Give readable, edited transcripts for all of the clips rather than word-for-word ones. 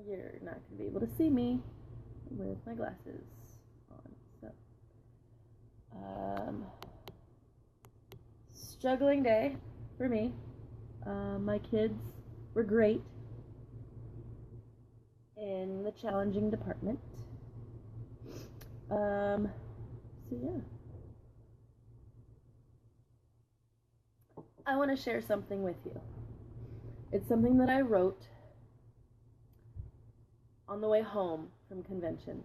You're not going to be able to see me with my glasses on. So, struggling day for me. My kids were great in the challenging department. So yeah. I want to share something with you. It's something that I wrote on the way home from convention.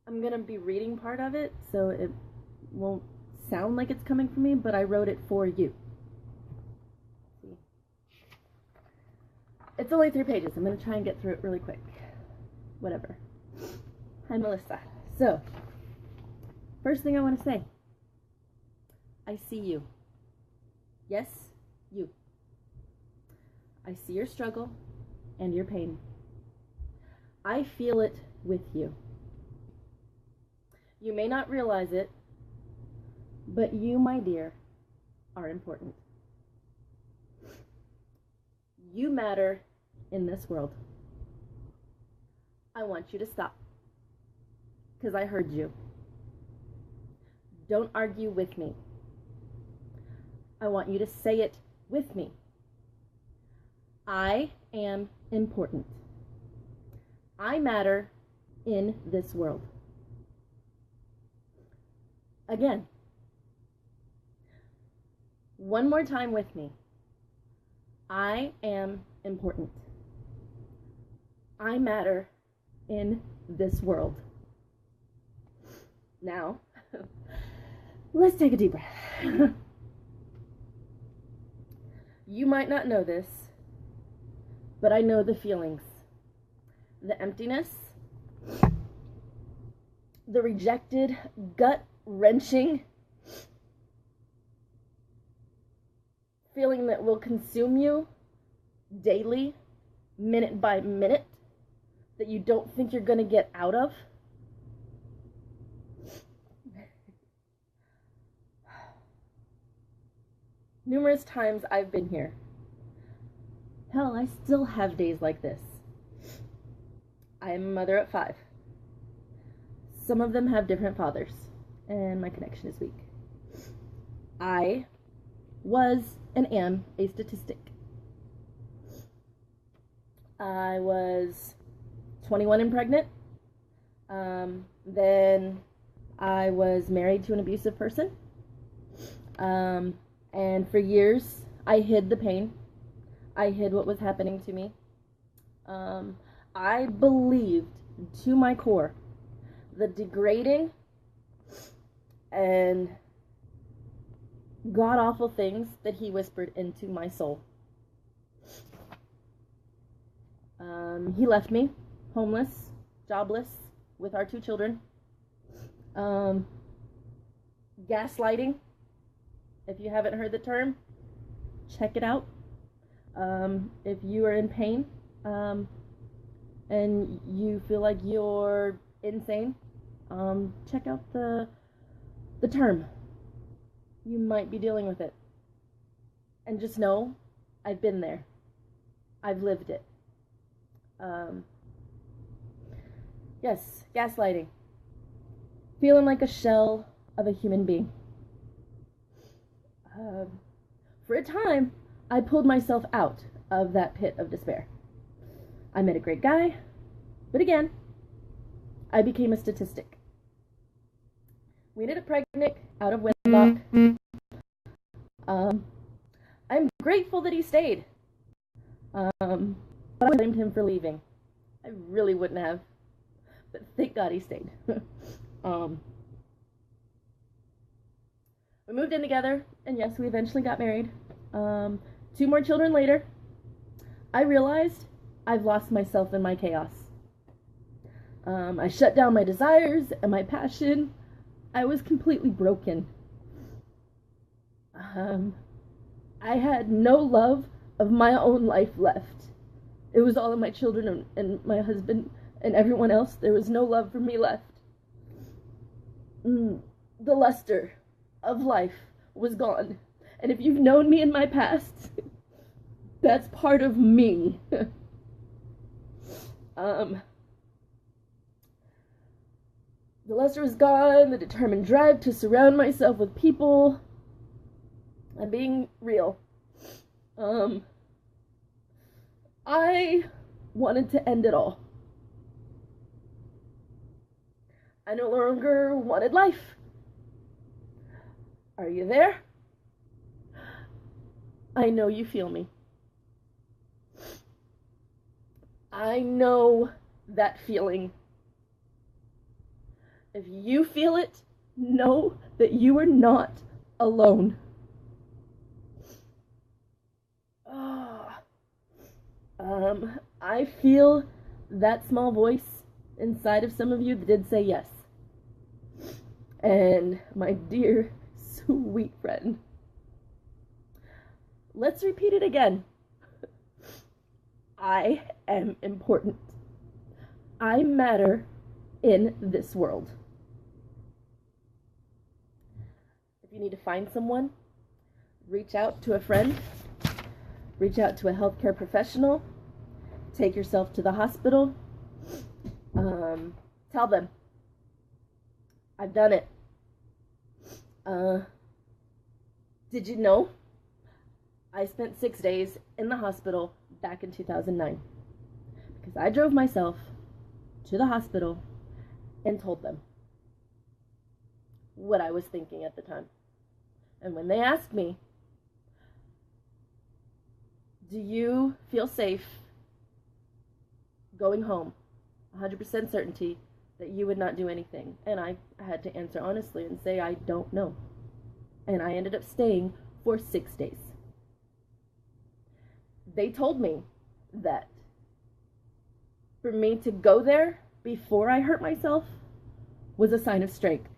I'm going to be reading part of it, so it won't sound like it's coming from me, but I wrote it for you. See? It's only 3 pages. I'm going to try and get through it really quick. Whatever. Hi, Melissa. So, first thing I want to say, I see you. Yes, you. I see your struggle and your pain. I feel it with you. You may not realize it, but you, my dear, are important. You matter in this world. I want you to stop, because I heard you. Don't argue with me. I want you to say it with me. I am important. I matter in this world. Again, one more time with me. I am important. I matter in this world. Now, let's take a deep breath. You might not know this, but I know the feelings. The emptiness, the rejected, gut-wrenching feeling that will consume you daily, minute by minute, that you don't think you're going to get out of. Numerous times I've been here. Hell, I still have days like this. I am a mother at 5. Some of them have different fathers, and my connection is weak. I was and am a statistic. I was 21 and pregnant. Then I was married to an abusive person. And for years, I hid the pain. I hid what was happening to me. I believed to my core the degrading and god-awful things that he whispered into my soul. He left me homeless, jobless, with our 2 children. Gaslighting. If you haven't heard the term, check it out. If you are in pain and you feel like you're insane, check out the term. You might be dealing with it. And just know, I've been there. I've lived it. Yes, gaslighting. Feeling like a shell of a human being. For a time, I pulled myself out of that pit of despair. I met a great guy, but again, I became a statistic. We ended up pregnant out of wedlock. I'm grateful that he stayed. But I blamed him for leaving. I really wouldn't have, but thank God he stayed. We moved in together, and yes, we eventually got married. 2 more children later, I realized I've lost myself in my chaos. I shut down my desires and my passion. I was completely broken. I had no love of my own life left. It was all of my children and my husband and everyone else. There was no love for me left. The luster of life was gone. And if you've known me in my past, That's part of me. The luster was gone, the determined drive to surround myself with people. I'm being real. I wanted to end it all. I no longer wanted life. Are you there? I know you feel me. I know that feeling. If you feel it, know that you are not alone. I feel that small voice inside of some of you that did say yes. And my dear, sweet friend, let's repeat it again. I am important. I matter in this world. If you need to find someone, reach out to a friend, reach out to a healthcare professional, take yourself to the hospital, tell them, I've done it. Did you know I spent 6 days in the hospital back in 2009? Because I drove myself to the hospital and told them what I was thinking at the time. And when they asked me, do you feel safe going home, 100% certainty that you would not do anything? And I had to answer honestly and say, I don't know. And I ended up staying for 6 days. They told me that for me to go there before I hurt myself was a sign of strength.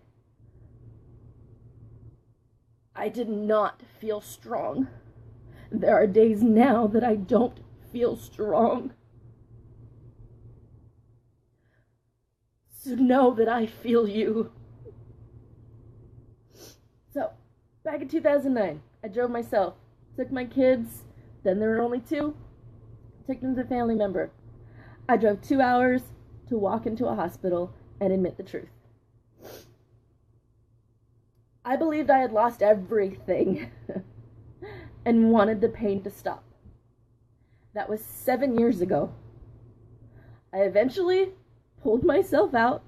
I did not feel strong. There are days now that I don't feel strong. So know that I feel you. So, back in 2009, I drove myself, took my kids, then there were only 2, took them to a family member. I drove 2 hours to walk into a hospital and admit the truth. I believed I had lost everything and wanted the pain to stop. That was 7 years ago. I eventually pulled myself out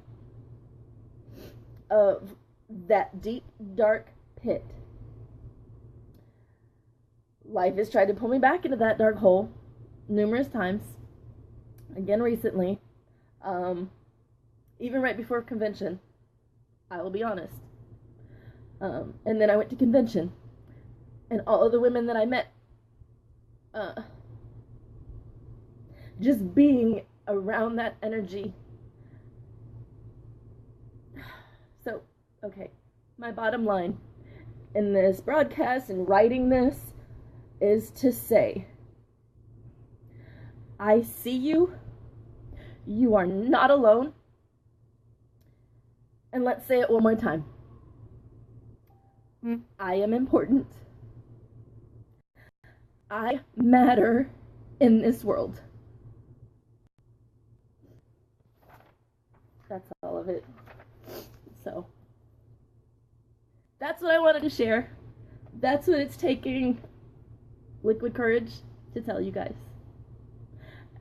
of that deep, dark pit. Life has tried to pull me back into that dark hole numerous times. Again recently. Even right before convention. I will be honest. And then I went to convention. And all of the women that I met, just being around that energy. So, okay, my bottom line in this broadcast and writing this is to say, I see you. You are not alone. And let's say it one more time. I am important. I matter in this world. That's all of it. So, that's what I wanted to share. That's what it's taking Liquid Courage to tell you guys.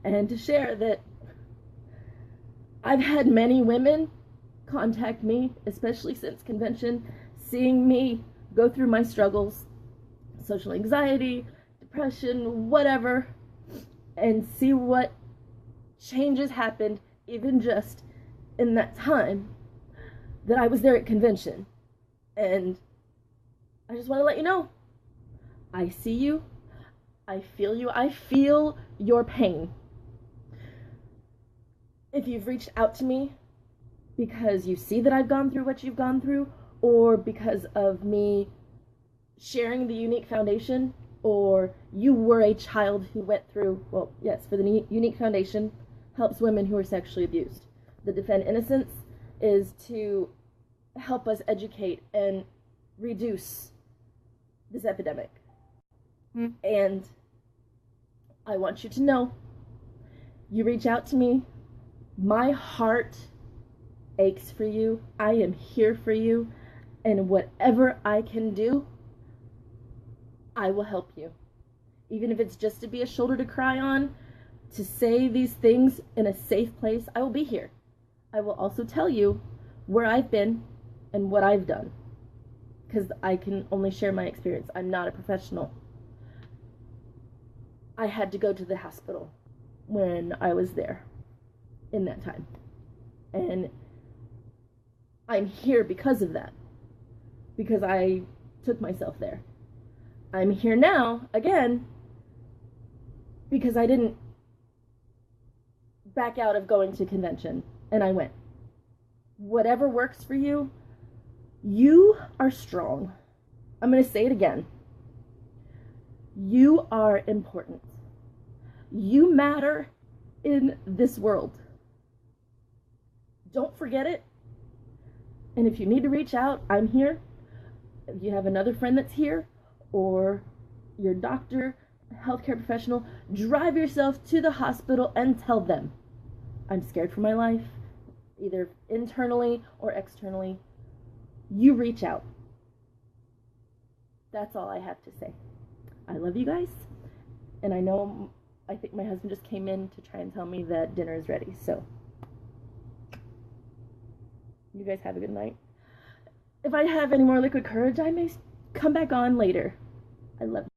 And to share that I've had many women contact me, especially since convention, seeing me go through my struggles, social anxiety, depression, whatever, and see what changes happened even just in that time that I was there at convention. And I just want to let you know, I see you, I feel you, I feel your pain. If you've reached out to me because you see that I've gone through what you've gone through, or because of me sharing the Unique Foundation, or you were a child who went through, well, yes, for the Unique Foundation helps women who are sexually abused. The Defend Innocence is to help us educate and reduce this epidemic. And I want you to know, you reach out to me, my heart aches for you. I am here for you, and whatever I can do, I will help you. Even if it's just to be a shoulder to cry on, to say these things in a safe place, I will be here. I will also tell you where I've been and what I've done, because I can only share my experience. I'm not a professional. I had to go to the hospital when I was there in that time. And I'm here because of that. Because I took myself there. I'm here now, again, because I didn't back out of going to convention. And I went. Whatever works for you, you are strong. I'm going to say it again. You are important. You matter in this world. Don't forget it. And if you need to reach out, I'm here. If you have another friend that's here, or your doctor, healthcare professional, drive yourself to the hospital and tell them, I'm scared for my life, either internally or externally. You reach out. That's all I have to say. I love you guys, and I think my husband just came in to try and tell me that dinner is ready, so you guys have a good night. If I have any more liquid courage, I may come back on later. I love you.